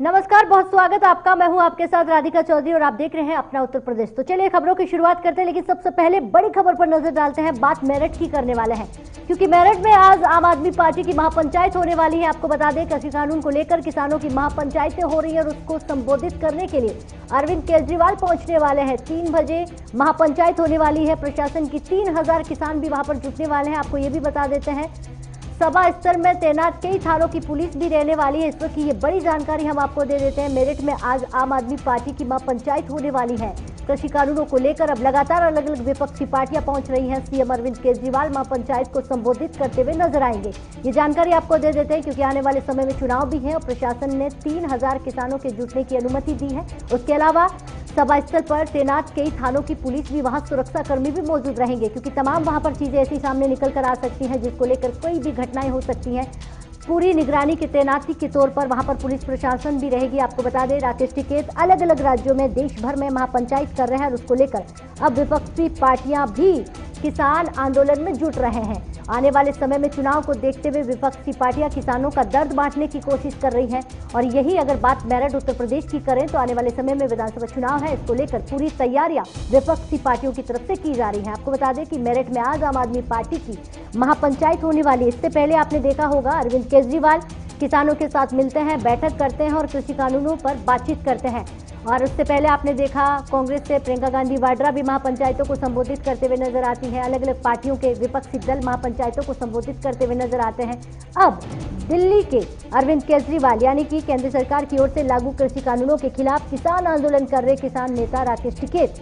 नमस्कार, बहुत स्वागत आपका। मैं हूं आपके साथ राधिका चौधरी और आप देख रहे हैं अपना उत्तर प्रदेश। तो चलिए खबरों की शुरुआत करते हैं, लेकिन सबसे पहले बड़ी खबर पर नजर डालते हैं। बात मेरठ की करने वाले हैं, क्योंकि मेरठ में आज आम आदमी पार्टी की महापंचायत होने वाली है। आपको बता दें, कृषि कानून को लेकर किसानों की महापंचायतें हो रही है और उसको संबोधित करने के लिए अरविंद केजरीवाल पहुंचने वाले हैं। 3 बजे महापंचायत होने वाली है। प्रशासन की 3000 किसान भी वहां पर जुटने वाले हैं। आपको ये भी बता देते हैं, सभा स्थल में तैनात कई थानों की पुलिस भी रहने वाली है। इस वक्त की ये बड़ी जानकारी हम आपको दे देते हैं। मेरठ में आज आम आदमी पार्टी की महापंचायत होने वाली है। कृषि कानूनों को लेकर अब लगातार अलग अलग विपक्षी पार्टियां पहुंच रही हैं। सीएम अरविंद केजरीवाल महापंचायत को संबोधित करते हुए नजर आएंगे। ये जानकारी आपको दे देते हैं, क्योंकि आने वाले समय में चुनाव भी है और प्रशासन ने 3000 किसानों के जुटने की अनुमति दी है। उसके अलावा सभा स्थल पर तैनात कई थानों की पुलिस भी, वहां सुरक्षा कर्मी भी मौजूद रहेंगे, क्योंकि तमाम वहां पर चीजें ऐसी सामने निकल कर आ सकती हैं जिसको लेकर कोई भी घटनाएं हो सकती हैं। पूरी निगरानी की तैनाती के तौर पर वहां पर पुलिस प्रशासन भी रहेगी। आपको बता दें, राकेश टिकैत अलग अलग राज्यों में देश भर में महापंचायत कर रहे हैं और उसको लेकर अब विपक्षी पार्टियां भी किसान आंदोलन में जुट रहे हैं। आने वाले समय में चुनाव को देखते हुए विपक्षी पार्टियां किसानों का दर्द बांटने की कोशिश कर रही हैं। और यही अगर बात मेरठ उत्तर प्रदेश की करें तो आने वाले समय में विधानसभा चुनाव है, इसको लेकर पूरी तैयारियां विपक्षी पार्टियों की तरफ से की जा रही हैं। आपको बता दें कि मेरठ में आज आम आदमी पार्टी की महापंचायत होने वाली है। इससे पहले आपने देखा होगा, अरविंद केजरीवाल किसानों के साथ मिलते हैं, बैठक करते हैं और कृषि कानूनों पर बातचीत करते हैं। और उससे पहले आपने देखा, कांग्रेस से प्रियंका गांधी वाड्रा भी महापंचायतों को संबोधित करते हुए नजर आती है। अलग अलग पार्टियों के विपक्षी दल महापंचायतों को संबोधित करते हुए नजर आते हैं। अब दिल्ली के अरविंद केजरीवाल, यानी कि केंद्र सरकार की ओर से लागू कृषि कानूनों के खिलाफ किसान आंदोलन कर रहे किसान नेता राकेश टिकैत,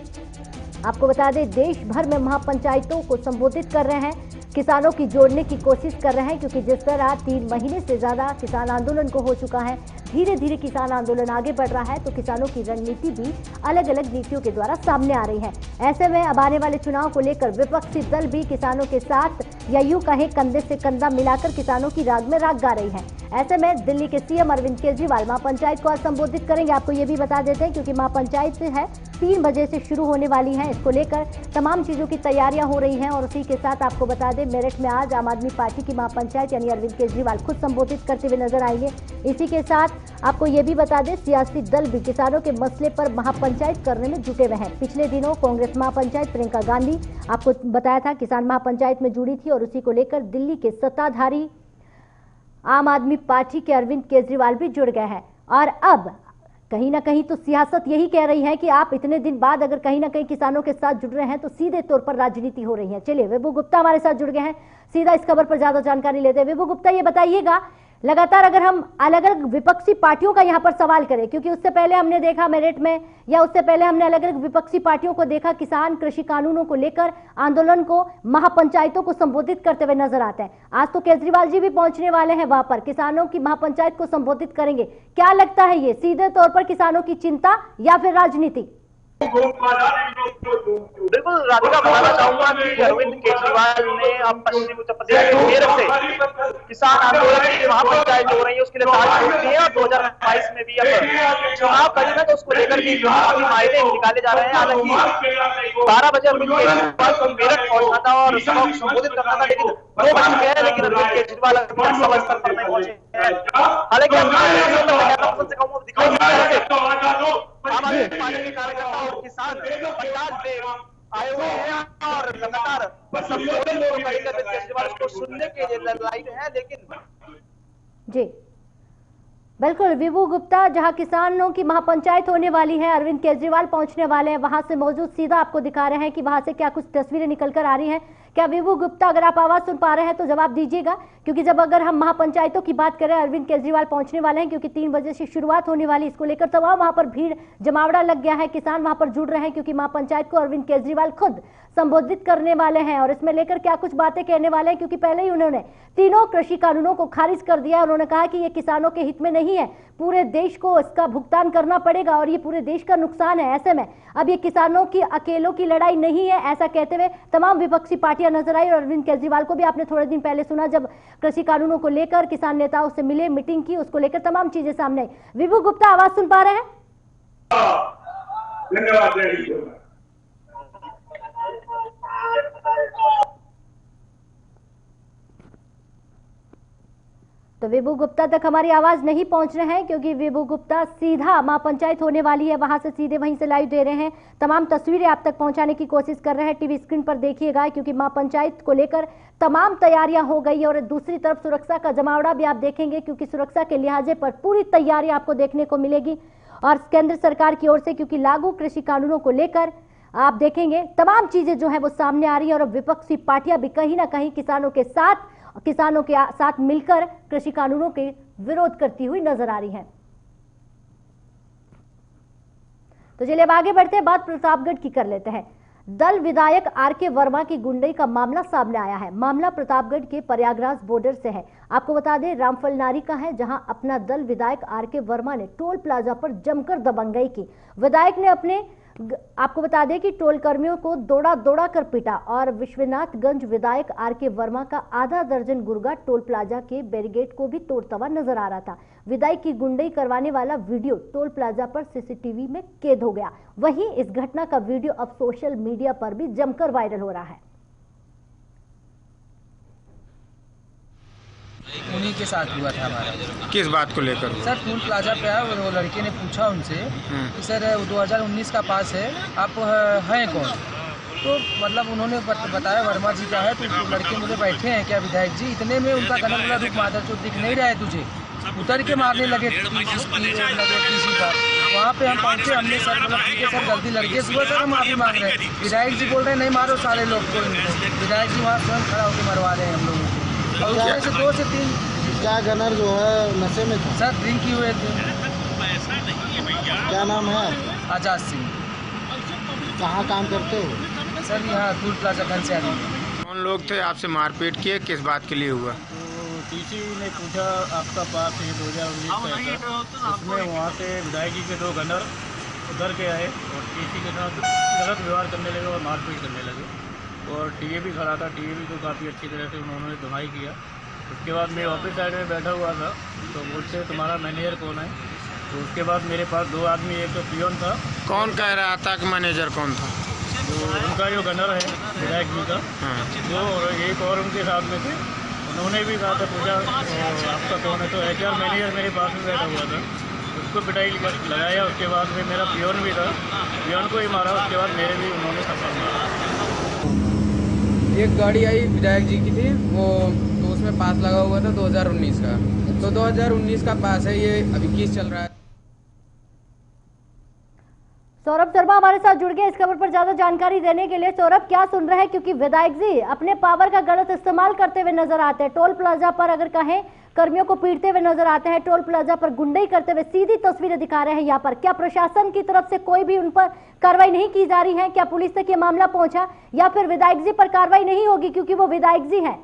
आपको बता दें, देश भर में महापंचायतों को संबोधित कर रहे हैं, किसानों की जोड़ने की कोशिश कर रहे हैं। क्योंकि जिस तरह 3 महीने से ज्यादा किसान आंदोलन को हो चुका है, धीरे धीरे किसान आंदोलन आगे बढ़ रहा है, तो किसानों की रणनीति भी अलग अलग नीतियों के द्वारा सामने आ रही है। ऐसे में अब आने वाले चुनाव को लेकर विपक्षी दल भी किसानों के साथ, या यूं कहें कंधे से कंधा मिलाकर किसानों की राग में राग गा रही है। ऐसे में दिल्ली के सीएम अरविंद केजरीवाल महापंचायत को आज संबोधित करेंगे। आपको ये भी बता देते हैं, क्योंकि महापंचायत है 3 बजे से शुरू होने वाली है। इसको लेकर तमाम चीजों की तैयारियां हो रही हैं। और उसी के साथ आपको बता दें, मेरठ में आज आम आदमी पार्टी की महापंचायत यानी अरविंद केजरीवाल खुद संबोधित करते हुए नजर आएंगे। इसी के साथ आपको ये भी बता दें, सियासी दल भी किसानों के मसले पर महापंचायत करने में जुटे हुए हैं। पिछले दिनों कांग्रेस महापंचायत प्रियंका गांधी, आपको बताया था, किसान महापंचायत में जुड़ी थी और उसी को लेकर दिल्ली के सत्ताधारी आम आदमी पार्टी के अरविंद केजरीवाल भी जुड़ गए हैं। और अब कहीं ना कहीं तो सियासत यही कह रही है कि आप इतने दिन बाद अगर कहीं ना कहीं किसानों के साथ जुड़ रहे हैं तो सीधे तौर पर राजनीति हो रही है। चलिए, विभू गुप्ता हमारे साथ जुड़ गए हैं, सीधा इस खबर पर ज्यादा जानकारी लेते हैं। विभू गुप्ता, ये बताइएगा, लगातार अगर हम अलग अलग विपक्षी पार्टियों का यहाँ पर सवाल करें, क्योंकि उससे पहले हमने देखा मेरठ में, या उससे पहले हमने अलग अलग विपक्षी पार्टियों को देखा, किसान कृषि कानूनों को लेकर आंदोलन को, महापंचायतों को संबोधित करते हुए नजर आते हैं। आज तो केजरीवाल जी भी पहुंचने वाले हैं, वहां पर किसानों की महापंचायत को संबोधित करेंगे। क्या लगता है, ये सीधे तौर पर किसानों की चिंता या फिर राजनीति? बिल्कुल राधिका, बताना चाहूंगा कि अरविंद केजरीवाल ने अब पश्चिमी उत्तर प्रदेश के मेरठ से किसान आंदोलन की महापंचायत हो रही है उसके लिए तारीख छोड़ दी है। और 2022 में भी अब चुनाव करीब है, तो उसको लेकर भी काफी मायने निकाले जा रहे हैं। हालांकि 12 बजे अरविंद केजरीवाल को मेरठ पहुंचना था और सभा को संबोधित करना था, लेकिन 2 बज चुके हैं, लेकिन अरविंद केजरीवाल सभा स्थल पर नहीं पहुंचे हैं। हालांकि आम आदमी पार्टी के कार्यकर्ता और किसान पंजाब से आए हुए हैं और लगातार केजरीवाल को सुनने के लिए लाइन है। लेकिन जी बिल्कुल, विभू गुप्ता, जहां किसानों की महापंचायत होने वाली है, अरविंद केजरीवाल पहुंचने वाले हैं, वहां से मौजूद सीधा आपको दिखा रहे हैं कि वहां से क्या कुछ तस्वीरें निकल कर आ रही हैं। क्या विभू गुप्ता, अगर आप आवाज सुन पा रहे हैं तो जवाब दीजिएगा, क्योंकि जब अगर हम महापंचायतों की बात करें, अरविंद केजरीवाल पहुंचने वाले हैं, क्योंकि 3 बजे से शुरुआत होने वाली, इसको लेकर तमाम वहां पर भीड़ जमावड़ा लग गया है, किसान वहां पर जुड़ रहे हैं, क्योंकि महापंचायत को अरविंद केजरीवाल खुद संबोधित करने वाले हैं और इसमें लेकर क्या कुछ बातें कहने वाले हैं। क्योंकि पहले ही उन्होंने तीनों कृषि कानूनों को खारिज कर दिया। उन्होंने कहा कि ये किसानों के हित में नहीं है, पूरे देश को इसका भुगतान करना पड़ेगा और ये पूरे देश का नुकसान है। ऐसे में अब ये किसानों की अकेलों की लड़ाई नहीं है, ऐसा कहते हुए तमाम विपक्षी पार्टियां नजर आई। और अरविंद केजरीवाल को भी आपने थोड़े दिन पहले सुना, जब कृषि कानूनों को लेकर किसान नेताओं से मिले, मीटिंग की, उसको लेकर तमाम चीजें सामने आई। विभू गुप्ता, आवाज सुन पा रहे हैं? धन्यवाद। तो विभू गुप्ता तक हमारी आवाज नहीं पहुंच रहे हैं, क्योंकि विभू गुप्ता सीधा मां पंचायत होने वाली है वहां से सीधे वहीं से लाइव दे रहे हैं। तमाम तस्वीरें आप तक पहुंचाने की कोशिश कर रहे हैं, टीवी स्क्रीन पर देखिएगा, क्योंकि मां पंचायत को लेकर तमाम तैयारियां हो गई है। और दूसरी तरफ सुरक्षा का जमावड़ा भी आप देखेंगे, क्योंकि सुरक्षा के लिहाजे पर पूरी तैयारी आपको देखने को मिलेगी। और केंद्र सरकार की ओर से क्योंकि लागू कृषि कानूनों को लेकर आप देखेंगे तमाम चीजें जो है वो सामने आ रही है, और विपक्षी पार्टियां भी कहीं ना कहीं किसानों के साथ मिलकर कृषि कानूनों के विरोध करती हुई नजर आ रही हैं। तो चलिए अब आगे बढ़ते हैं, बात प्रतापगढ़ की कर लेते हैं। दल विधायक आर.के. वर्मा की गुंडई का मामला सामने आया है। मामला प्रतापगढ़ के प्रयागराज बॉर्डर से है। आपको बता दें रामफल नारी का है, जहां अपना दल विधायक आर.के. वर्मा ने टोल प्लाजा पर जमकर दबंगई की। विधायक ने आपको बता दें कि टोल कर्मियों को दौड़ा कर पीटा, और विश्वनाथगंज विधायक आर.के. वर्मा का आधा दर्जन गुर्गा टोल प्लाजा के बैरिकेड को भी तोड़ता हुआ नजर आ रहा था। विधायक की गुंडई करवाने वाला वीडियो टोल प्लाजा पर सीसीटीवी में कैद हो गया। वहीं इस घटना का वीडियो अब सोशल मीडिया पर भी जमकर वायरल हो रहा है। उन्हीं के साथ हुआ था हमारा। किस बात को लेकर? सर टोल प्लाजा पे आया, वो लड़के ने पूछा उनसे कि सर 2019 का पास है, आप हैं कौन? तो मतलब उन्होंने बताया वर्मा जी का है। तो लड़के मुझे बैठे हैं क्या विधायक जी? इतने में उनका गला वाला रूप मादर चोट दिख नहीं रहा है तुझे, उतर के मारने लगे टीसी का। वहाँ पे हम पहुँचे, हमने सर मतलब ठीक है सर गलती लड़के सुबह सर हम माफी मांग रहे हैं। विधायक जी बोल रहे हैं नहीं मारो सारे लोग को। विधायक जी वहाँ स्वयं खड़ा होकर मरवा रहे हैं हम लोगों को। और उसमें से 2 से 3 क्या गनर जो है नशे में था? सर ड्रिंक किए हुए थे। क्या नाम है? आजाद सिंह। कहाँ काम करते हो? सर यहाँ टोल प्लाजा घर से आए। कौन लोग थे आपसे मारपीट किए, किस बात के लिए हुआ? तो टीसी ने पूछा आपका पास है 2019 का, उसमें वहाँ से विधायक जी के 2 गनर उधर के आए और टीसी के साथ गलत व्यवहार करने लगे और मारपीट करने लगे। और टीए भी खड़ा था, टीए भी को काफ़ी अच्छी तरह से उन्होंने धुनाई किया। उसके बाद मैं ऑफिस साइड में बैठा हुआ था, तो बोलते तुम्हारा मैनेजर कौन है? तो उसके बाद मेरे पास 2 आदमी, एक तो पियोन था। कौन कह रहा था कि मैनेजर कौन था? तो उनका जो गनर है विधायक जी का, जो और एक और उनके साथ में थे, उन्होंने भी कहा था पूछा आपका कौन है? तो HR मैनेजर मेरे पास में बैठा हुआ था, उसको पिटाई लगाया। उसके बाद में मेरा पियोन भी था, पियोन को ही मारा। उसके बाद मेरे भी उन्होंने थप्पड़ मारा। एक गाड़ी आई विधायक जी की थी, वो तो उसमें पास लगा हुआ था 2019 का। तो 2019 का पास है, ये अभी 21 चल रहा है। सौरभ शर्मा हमारे साथ जुड़ गए इस खबर पर ज्यादा जानकारी देने के लिए। सौरभ क्या सुन रहे हैं, क्योंकि विधायक जी अपने पावर का गलत इस्तेमाल करते हुए नजर आते हैं। टोल प्लाजा पर अगर कहें कर्मियों को पीटते हुए नजर आते हैं, टोल प्लाजा पर गुंडई करते हुए सीधी तस्वीरें दिखा रहे हैं। यहाँ पर क्या प्रशासन की तरफ से कोई भी उन पर कार्रवाई नहीं की जा रही है? क्या पुलिस तक ये मामला पहुंचा, या फिर विधायक जी पर कार्रवाई नहीं होगी क्योंकि वो विधायक जी हैं?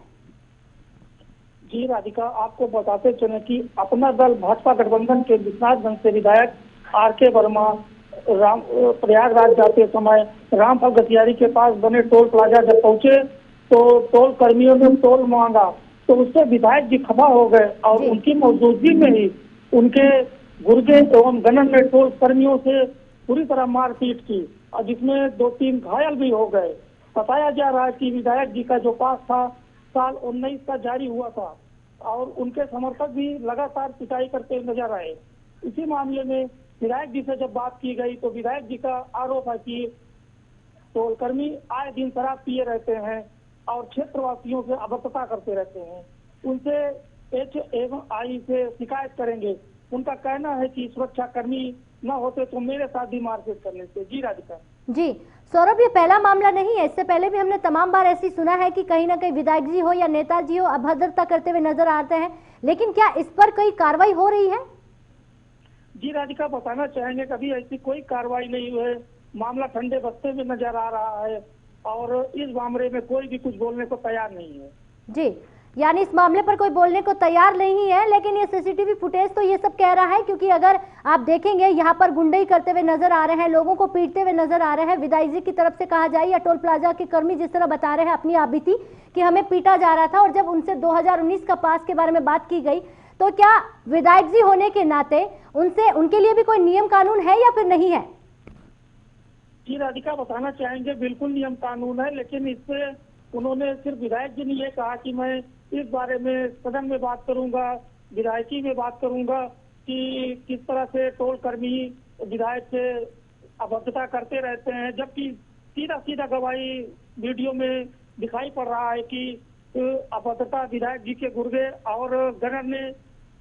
जी राधिका, आपको बताते चले कि अपना दल भाजपा गठबंधन के विश्वनाथगंज से विधायक आर.के. वर्मा प्रयागराज जाते समय रामफल गतियारी के पास बने टोल प्लाजा जब पहुंचे तो टोल कर्मियों ने टोल मांगा, तो उससे विधायक जी खफा हो गए और उनकी मौजूदगी में ही उनके गुर्गे एवं गनन ने टोल कर्मियों से पूरी तरह मारपीट की, और जिसमें 2-3 घायल भी हो गए। बताया जा रहा है कि विधायक जी का जो पास था साल 19 का जारी हुआ था, और उनके समर्थक भी लगातार पिटाई करते नजर आए। इसी मामले में विधायक जी से जब बात की गई तो विधायक जी का आरोप है कि टोल कर्मी आए दिन शराब पिए रहते हैं और क्षेत्रवासियों से अभद्रता करते रहते हैं, उनसे HMI से शिकायत करेंगे। उनका कहना है कि सुरक्षा कर्मी न होते तो मेरे साथ भी मारपीट कर लेते। जी राधिका। जी सौरभ, ये पहला मामला नहीं है, इससे पहले भी हमने तमाम बार ऐसी सुना है कि कहीं ना कहीं विधायक जी हो या नेताजी हो अभद्रता करते हुए नजर आते हैं, लेकिन क्या इस पर कोई कार्रवाई हो रही है? जी राधिका, बताना चाहेंगे कभी ऐसी कोई कार्रवाई नहीं हुई है। मामला ठंडे बस्ते में नजर आ रहा है और इस मामले में कोई भी कुछ बोलने को तैयार नहीं है। जी, यानी इस मामले पर कोई बोलने को तैयार नहीं है, लेकिन ये सीसीटीवी फुटेज तो ये सब कह रहा है, क्योंकि अगर आप देखेंगे यहाँ पर गुंडई करते हुए नजर आ रहे हैं, लोगों को पीटते हुए नजर आ रहे हैं। विधायक जी की तरफ से कहा जाए या टोल प्लाजा के कर्मी जिस तरह बता रहे हैं अपनी आपबीती कि हमें पीटा जा रहा था, और जब उनसे 2019 का पास के बारे में बात की गई तो क्या विधायक जी होने के नाते उनके लिए भी कोई नियम कानून है या फिर नहीं है? जी राधिका, बताना चाहेंगे बिल्कुल नियम कानून है, लेकिन इससे उन्होंने सिर्फ विधायक जी ने ये कहा कि मैं इस बारे में सदन में बात करूंगा, विधायकी में बात करूंगा कि किस तरह से टोल कर्मी विधायक से अभद्रता करते रहते हैं, जबकि सीधा सीधा गवाही वीडियो में दिखाई पड़ रहा है कि अभद्रता विधायक जी के गुर्गे और गनर ने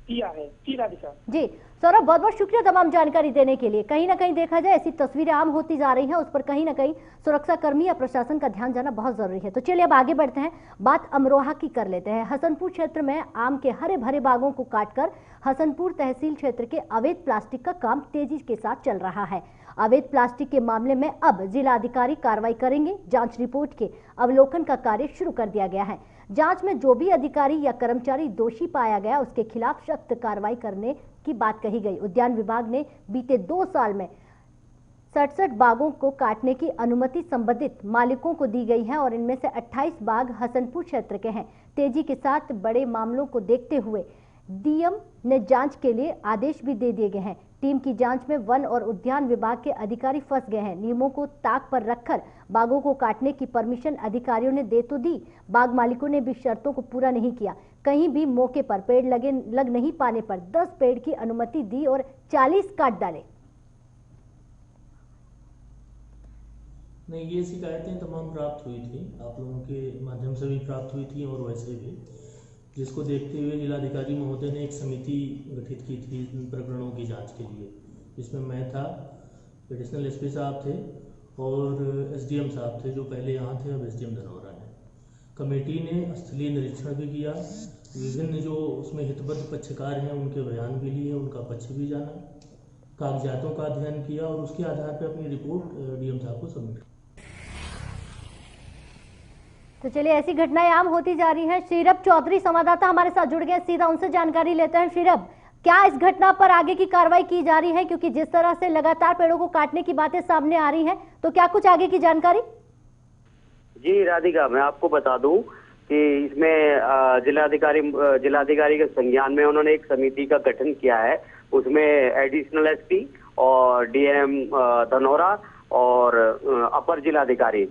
किया है। सीधा दिखा। जी सौरभ, बहुत बहुत शुक्रिया तमाम जानकारी देने के लिए। कहीं ना कहीं देखा जाए ऐसी तस्वीरें आम होती जा रही हैं, उस पर कहीं ना कहीं सुरक्षा कर्मी या प्रशासन का ध्यान जाना बहुत जरूरी है। तो चलिए अब आगे बढ़ते हैं, बात अमरोहा की कर लेते हैं। हसनपुर क्षेत्र में आम के हरे भरे बागों को काटकर हसनपुर तहसील क्षेत्र के अवैध प्लास्टिक का काम तेजी के साथ चल रहा है। अवैध प्लास्टिक के मामले में अब जिलाधिकारी कार्रवाई करेंगे। जांच रिपोर्ट के अवलोकन का कार्य शुरू कर दिया गया है। जांच में जो भी अधिकारी या कर्मचारी दोषी पाया गया उसके खिलाफ सख्त कार्रवाई करने की बात कही गई। उद्यान विभाग ने बीते 2 साल में 67 बागों को काटने की अनुमति संबंधित मालिकों को दी गई है और इनमें से 28 बाग हसनपुर क्षेत्र के हैं। तेजी के साथ बड़े मामलों को देखते हुए डीएम ने जांच के लिए आदेश भी दे दिए गए हैं। टीम की जांच में वन और उद्यान विभाग के अधिकारी फंस गए हैं। नियमों को ताक पर रखकर बागों को काटने की परमिशन अधिकारियों ने दे तो दी, बाग मालिकों ने भी शर्तों को पूरा नहीं किया। कहीं भी मौके पर पेड़ लग नहीं पाने पर 10 पेड़ की अनुमति दी और 40 काट डाले। नहीं, ये शिकायतें तमाम प्राप्त हुई थी, आप लोगों के माध्यम से भी प्राप्त हुई थी और वैसे भी, जिसको देखते हुए जिलाधिकारी महोदय ने एक समिति गठित की थी इन प्रकरणों की जांच के लिए, जिसमें मैं था, एडिशनल एसपी साहब थे और एसडीएम साहब थे जो पहले यहाँ थे, अब एसडीएम धनौरा हैं। कमेटी ने स्थलीय निरीक्षण भी किया, विभिन्न जो उसमें हितबद्ध पक्षकार हैं उनके बयान भी लिए, उनका पक्ष भी जाना, कागजातों का अध्ययन किया और उसके आधार पर अपनी रिपोर्ट डीएम साहब को सबमिट। तो चलिए ऐसी घटनाएं आम होती जा रही हैं। श्रीरभ चौधरी संवाददाता हमारे साथ जुड़ गए, सीधा उनसे जानकारी लेते हैं। श्रीरभ, क्या इस घटना पर आगे की कार्रवाई की जा रही है, क्योंकि जिस तरह से लगातार पेड़ों को काटने की बातें सामने आ रही हैं, तो क्या कुछ आगे की जानकारी? जी राधिका, मैं आपको बता दूं कि इसमें जिलाधिकारी के संज्ञान में उन्होंने एक समिति का गठन किया है। उसमें एडिशनल एसपी और डीएम धनौरा और अपर जिलाधिकारी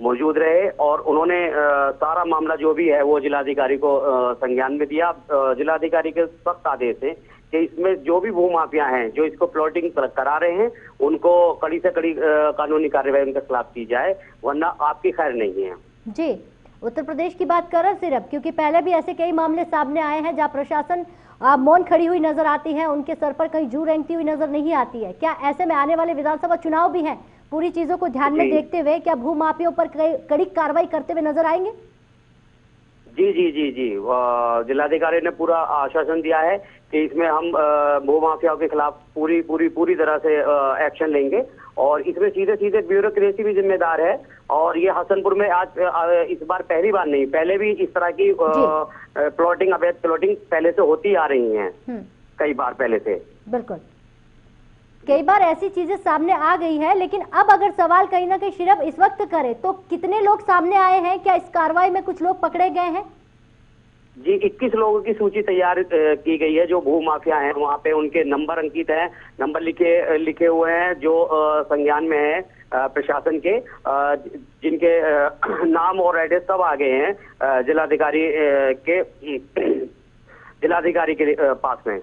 मौजूद रहे और उन्होंने सारा मामला जो भी है वो जिलाधिकारी को संज्ञान में दिया। जिलाधिकारी के सख्त आदेश है कि इसमें जो भी भू माफिया हैं जो इसको प्लॉटिंग करा रहे हैं उनको कड़ी से कड़ी कानूनी कार्यवाही उनके खिलाफ की जाए, वरना आपकी खैर नहीं है। जी, उत्तर प्रदेश की बात कर रहे हैं सिर्फ, क्योंकि पहले भी ऐसे कई मामले सामने आए हैं जहाँ प्रशासन मौन खड़ी हुई नजर आती है, उनके सर पर कहीं जू रेंगती हुई नजर नहीं आती है। क्या ऐसे में आने वाले विधानसभा चुनाव भी हैं, पूरी चीजों को ध्यान में देखते हुए क्या भू माफियों पर कड़ी कार्रवाई करते हुए नजर आएंगे? जी जी जी जी, जिलाधिकारी ने पूरा आश्वासन दिया है कि इसमें हम भू माफियाओं के खिलाफ पूरी तरह से एक्शन लेंगे और इसमें सीधे सीधे ब्यूरोक्रेसी भी जिम्मेदार है। और ये हसनपुर में आज इस बार पहली बार नहीं, पहले भी इस तरह की प्लॉटिंग, अवैध प्लॉटिंग पहले से होती आ रही है, कई बार पहले से। बिल्कुल, कई बार ऐसी चीजें सामने आ गई है, लेकिन अब अगर सवाल कहीं ना कहीं सिर्फ इस वक्त करें तो कितने लोग सामने आए हैं? क्या इस कार्रवाई में कुछ लोग पकड़े गए हैं? जी, 21 लोगों की सूची तैयार की गई है जो भू माफिया हैं। वहाँ पे उनके नंबर अंकित हैं, नंबर लिखे हुए हैं जो संज्ञान में है प्रशासन के, जिनके नाम और एड्रेस सब आ गए हैं जिलाधिकारी के पास में।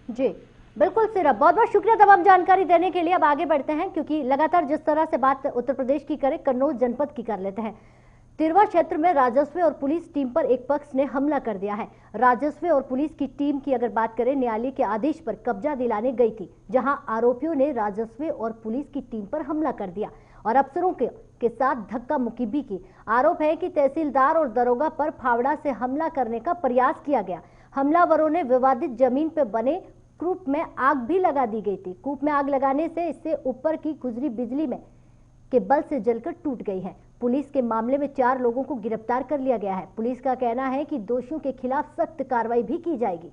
जी बिल्कुल सिर्फ, बहुत बहुत शुक्रिया तमाम जानकारी देने के लिए। अब आगे बढ़ते हैं, क्योंकि लगातार जिस तरह से बात उत्तर प्रदेश की करें, कन्नौज जनपद की कर लेते हैं। तिरवा क्षेत्र में राजस्व और पुलिस टीम पर एक पक्ष ने हमला कर दिया है। राजस्व और पुलिस की टीम की अगर बात करें, न्यायालय के आदेश पर कब्जा दिलाने गई थी, जहां आरोपियों ने राजस्व और पुलिस की टीम पर हमला कर दिया और अफसरों के साथ धक्का मुक्की भी की। आरोप है कि तहसीलदार और दरोगा पर फावड़ा से हमला करने का प्रयास किया गया। हमलावरों ने विवादित जमीन पर बने कूप में आग भी लगा दी गई थी। कूप में आग लगाने से इससे ऊपर की गुजरी बिजली में के बल से जलकर टूट गई है। पुलिस के मामले में 4 लोगों को गिरफ्तार कर लिया गया है। पुलिस का कहना है कि दोषियों के खिलाफ सख्त कार्रवाई भी की जाएगी।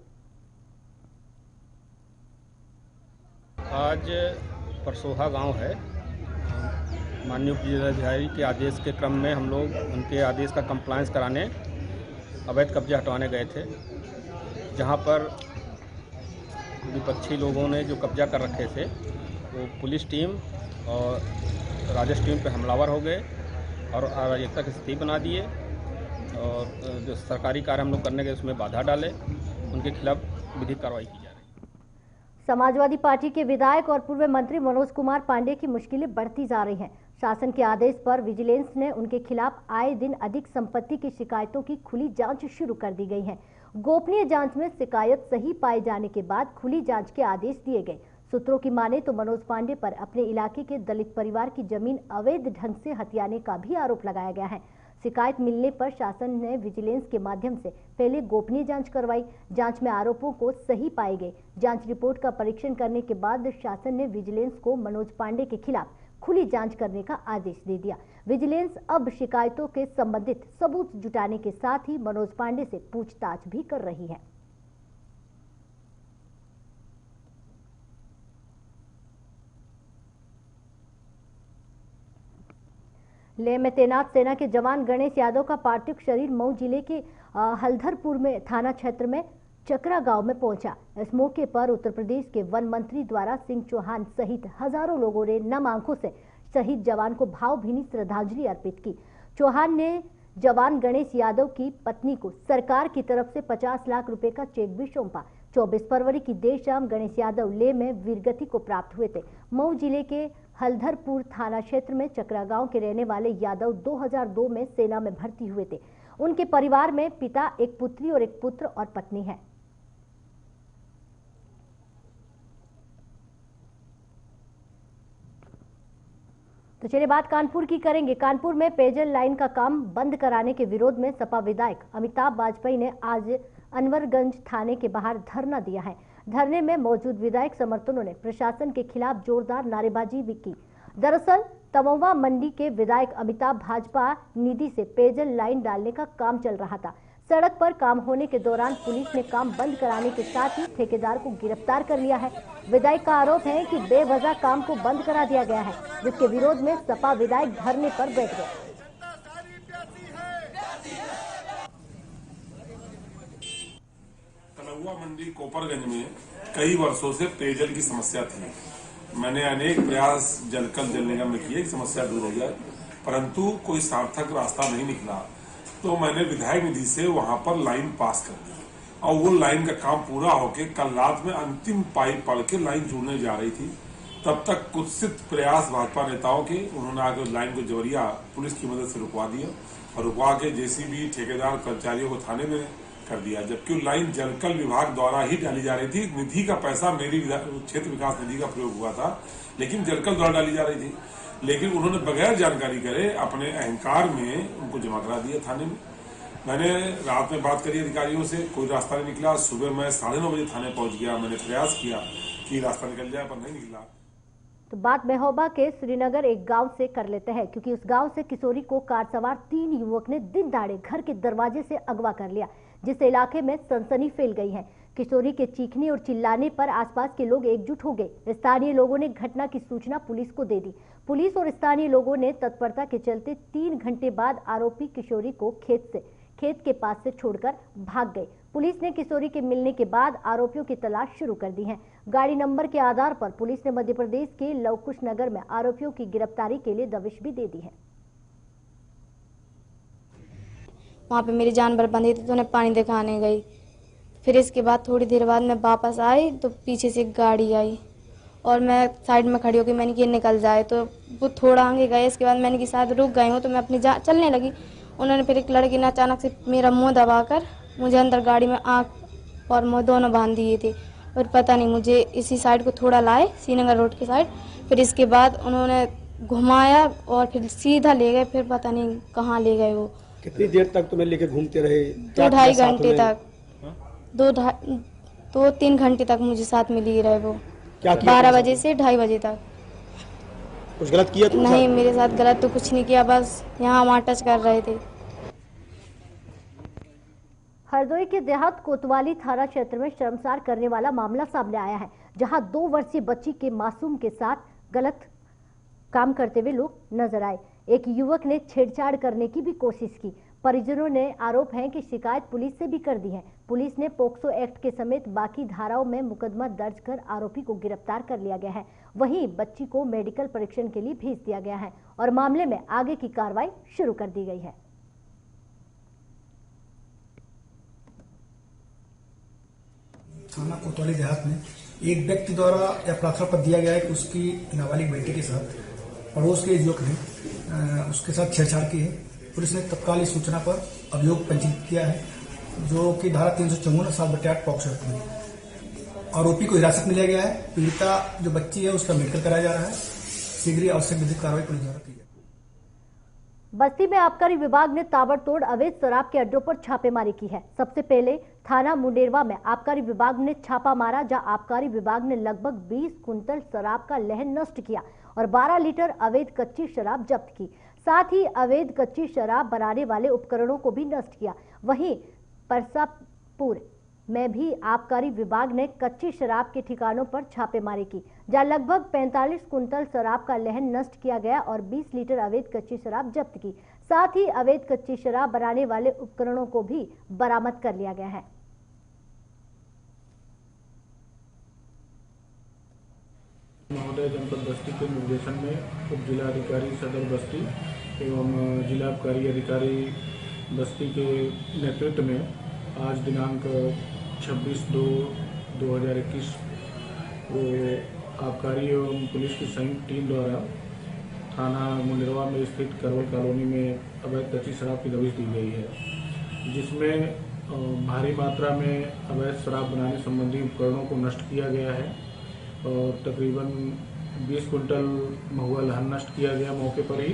आज परसोहा गांव है, माननीय जिलाधिकारी के आदेश के क्रम में हम लोग उनके आदेश का कंप्लायंस कराने अवैध कब्जे हटवाने गए थे, जहां पर विपक्षी लोगों ने जो कब्जा कर रखे थे वो पुलिस टीम और राजस्व टीम पे हमलावर हो गए और अराजकता की स्थिति बना दिए और जो सरकारी कार्य हम लोग करने के उसमें बाधा डाले। उनके खिलाफ विधिक कार्रवाई की जा रही है। समाजवादी पार्टी के विधायक और पूर्व मंत्री मनोज कुमार पांडे की मुश्किलें बढ़ती जा रही हैं। शासन के आदेश पर विजिलेंस ने उनके खिलाफ आए दिन अधिक संपत्ति की शिकायतों की खुली जांच शुरू कर दी गई है। गोपनीय जांच में शिकायत सही पाए जाने के बाद खुली जांच के आदेश दिए गए। सूत्रों की माने तो मनोज पांडे पर अपने इलाके के दलित परिवार की जमीन अवैध ढंग से हथियाने का भी आरोप लगाया गया है। शिकायत मिलने पर शासन ने विजिलेंस के माध्यम से पहले गोपनीय जांच करवाई। जांच में आरोपों को सही पाए गए। जांच रिपोर्ट का परीक्षण करने के बाद शासन ने विजिलेंस को मनोज पांडे के खिलाफ खुली जांच करने का आदेश दे दिया। विजिलेंस अब शिकायतों के संबंधित सबूत जुटाने के साथ ही मनोज पांडे से पूछताछ भी कर रही है। लेह में तैनात सेना के जवान गणेश यादव का पार्थिव शरीर मऊ जिले के हल्दरपुर में थाना क्षेत्र में चकरा गांव में पहुंचा। इस मौके पर उत्तर प्रदेश के वन मंत्री द्वारा सिंह चौहान सहित हजारों लोगों ने नम आंखों से शहीद जवान को भावभीनी श्रद्धांजलि अर्पित की। चौहान ने जवान गणेश यादव की पत्नी को सरकार की तरफ से 50 लाख रुपए का चेक भी सौंपा। 24 फरवरी की देर शाम गणेश यादव लेह में वीरगति को प्राप्त हुए थे। मऊ जिले के हल्दरपुर थाना क्षेत्र में चकरा गांव के रहने वाले यादव 2002 में सेना में भर्ती हुए थे। उनके परिवार में पिता, एक पुत्री और एक पुत्र और पत्नी है। तो चलिए बात कानपुर की करेंगे। कानपुर में पेयजल लाइन का काम बंद कराने के विरोध में सपा विधायक अमिताभ बाजपेयी ने आज अनवरगंज थाने के बाहर धरना दिया है। धरने में मौजूद विधायक समर्थकों ने प्रशासन के खिलाफ जोरदार नारेबाजी भी की। दरअसल तमोवा मंडी के विधायक अमिताभ भाजपा निधि से पेयजल लाइन डालने का काम चल रहा था। सड़क पर काम होने के दौरान पुलिस ने काम बंद कराने के साथ ही ठेकेदार को गिरफ्तार कर लिया है। विधायक का आरोप है कि बेवजह काम को बंद करा दिया गया है, जिसके विरोध में सपा विधायक धरने पर बैठ गए। तमोवा मंडी कोपरगंज में कई वर्षों से पेयजल की समस्या थी। मैंने अनेक प्रयास जलकल जल निगम में किए, समस्या दूर हो जाए, परंतु कोई सार्थक रास्ता नहीं निकला। तो मैंने विधायक निधि से वहां पर लाइन पास कर दी और वो लाइन का काम पूरा होके कल रात में अंतिम पाइप पड़ के लाइन जुड़ने जा रही थी। तब तक कुत्सित प्रयास भाजपा नेताओं के, उन्होंने आकर लाइन को जबरिया पुलिस की मदद से रुकवा दिया और रुकवा के जेसीबी ठेकेदार कर्मचारियों को थाने में कर दिया, जबकि लाइन जलकल विभाग द्वारा ही डाली जा रही थी। निधि का पैसा मेरी क्षेत्र विकास निधि का प्रयोग हुआ था, लेकिन जलकल द्वारा डाली जा रही थी। लेकिन उन्होंने बगैर जानकारी करे अपने अहंकार में उनको जमा करा दिया थाने में। मैंने रात में बात करी अधिकारियों से, कोई रास्ता नहीं निकला। सुबह मैं 9:30 बजे थाने पहुंच गया। मैंने प्रयास किया कि रास्ता निकल जाए, पर नहीं निकला। तो बात महोबा के श्रीनगर एक गांव से कर लेते हैं, क्योंकि उस गांव से किशोरी को कार सवार 3 युवक ने दिन दहाड़े घर के दरवाजे से अगवा कर लिया, जिससे इलाके में सनसनी फैल गई है। किशोरी के चीखने और चिल्लाने पर आसपास के लोग एकजुट हो गए। स्थानीय लोगों ने घटना की सूचना पुलिस को दे दी। पुलिस और स्थानीय लोगों ने तत्परता के चलते 3 घंटे बाद आरोपी किशोरी को खेत के पास से छोड़कर भाग गए। पुलिस ने किशोरी के मिलने के बाद आरोपियों की तलाश शुरू कर दी है। गाड़ी नंबर के आधार पर पुलिस ने मध्य प्रदेश के लवकुश नगर में आरोपियों की गिरफ्तारी के लिए दबिश भी दे दी है। वहाँ पे मेरी जानवर बंधी थी तो उन्हें पानी दिखाने गई। फिर इसके बाद थोड़ी देर बाद मैं वापस आई तो पीछे से एक गाड़ी आई और मैं साइड में खड़ी होकर मैंने कि निकल जाए, तो वो थोड़ा आगे गए। इसके बाद मैंने कि शायद रुक गई हूँ, तो मैं अपनी चलने लगी। उन्होंने फिर एक लड़की ने अचानक से मेरा मुंह दबाकर मुझे अंदर गाड़ी में आँख और मुँह दोनों बांध दिए थे और पता नहीं मुझे इसी साइड को थोड़ा लाए, श्रीनगर रोड की साइड। फिर इसके बाद उन्होंने घुमाया और फिर सीधा ले गए। फिर पता नहीं कहाँ ले गए वो। कितनी देर तक तुम्हें लेके घूमते रहे? 2-2.5 घंटे तक, 2-3 घंटे तक मुझे साथ में लिए रहे वो। क्या किया? 12 बजे से 2:30 बजे तक। कुछ गलत किया तुमने? नहीं, मेरे साथ गलत तो कुछ नहीं किया, बस यहाँ वहाँ टच कर रहे थे। हरदोई के देहात कोतवाली थाना क्षेत्र में शर्मसार करने वाला मामला सामने आया है, जहां 2 वर्षीय बच्ची के मासूम के साथ गलत काम करते हुए लोग नजर आए। एक युवक ने छेड़छाड़ करने की भी कोशिश की। परिजनों ने आरोप है कि शिकायत पुलिस से भी कर दी है। पुलिस ने पोक्सो एक्ट के समेत बाकी धाराओं में मुकदमा दर्ज कर आरोपी को गिरफ्तार कर लिया गया है। वहीं बच्ची को मेडिकल परीक्षण के लिए भेज दिया गया है और मामले में आगे की कार्रवाई शुरू कर दी गई है। थाना कोतवाली देहात में एक व्यक्ति द्वारा यह प्रार्थना पत्र दिया गया है कि उसकी नाबालिग बेटी के साथ पड़ोस के युवक ने उसके साथ छेड़छाड़ की है। पुलिस ने तत्काल इस सूचना पर अभियोग पंजीकृत किया है, जो कि धारा 354 7/8 पॉक्सो एक्ट में। आरोपी को हिरासत में लिया गया है। पीड़िता जो बच्ची है उसका मेडिकल कराया जा रहा है। शीघ्र ही आवश्यक विधिक कार्रवाई पुलिस द्वारा की जाएगी। बस्ती में आबकारी विभाग ने ताबड़तोड़ अवैध शराब के अड्डों पर छापेमारी की है। सबसे पहले थाना मुंडेरवा में आबकारी विभाग ने छापा मारा, जहां आबकारी विभाग ने लगभग 20 कुंटल शराब का लहन नष्ट किया और 12 लीटर अवैध कच्ची शराब जब्त की। साथ ही अवैध कच्ची शराब बनाने वाले उपकरणों को भी नष्ट किया। वहीं परसापुर में भी आबकारी विभाग ने कच्ची शराब के ठिकानों पर छापेमारी की, जहां लगभग 45 कुंटल शराब का लहन नष्ट किया गया और 20 लीटर अवैध कच्ची शराब जब्त की। साथ ही अवैध कच्ची शराब बनाने वाले उपकरणों को भी बरामद कर लिया गया है। महोदय जनपद बस्ती के निर्देशन में उप जिलाधिकारी सदर बस्ती एवं जिला आबकारी अधिकारी बस्ती के नेतृत्व में आज दिनांक 26/2/2021 को आबकारी एवं पुलिस की संयुक्त टीम द्वारा थाना मुंडेरवा में स्थित करवल कॉलोनी में अवैध कच्ची शराब की दबिश दी गई है, जिसमें भारी मात्रा में अवैध शराब बनाने संबंधी उपकरणों को नष्ट किया गया है और तकरीबन 20 कुंटल महुआ लहन नष्ट किया गया मौके पर ही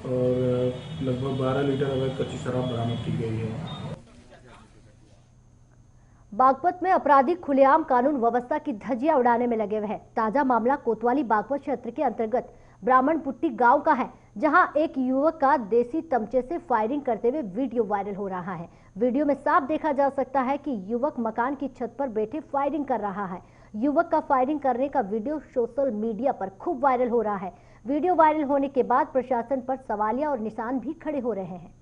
और लगभग 12 लीटर अवैध कच्ची शराब बरामद की गई है। बागपत में अपराधी खुलेआम कानून व्यवस्था की धज्जियां उड़ाने में लगे हुए हैं। ताजा मामला कोतवाली बागपत क्षेत्र के अंतर्गत ब्राह्मणपुट्टी गांव का है, जहां एक युवक का देसी तमचे से फायरिंग करते हुए वीडियो वायरल हो रहा है। वीडियो में साफ देखा जा सकता है कि युवक मकान की छत पर बैठे फायरिंग कर रहा है। युवक का फायरिंग करने का वीडियो सोशल मीडिया पर खूब वायरल हो रहा है। वीडियो वायरल होने के बाद प्रशासन पर सवालिया और निशान भी खड़े हो रहे हैं।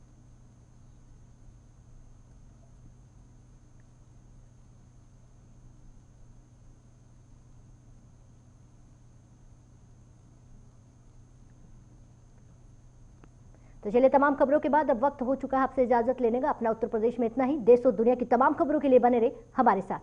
तो चलिए, तमाम खबरों के बाद अब वक्त हो चुका है आपसे इजाजत लेने का। अपना उत्तर प्रदेश में इतना ही। देश और दुनिया की तमाम खबरों के लिए बने रहे हमारे साथ।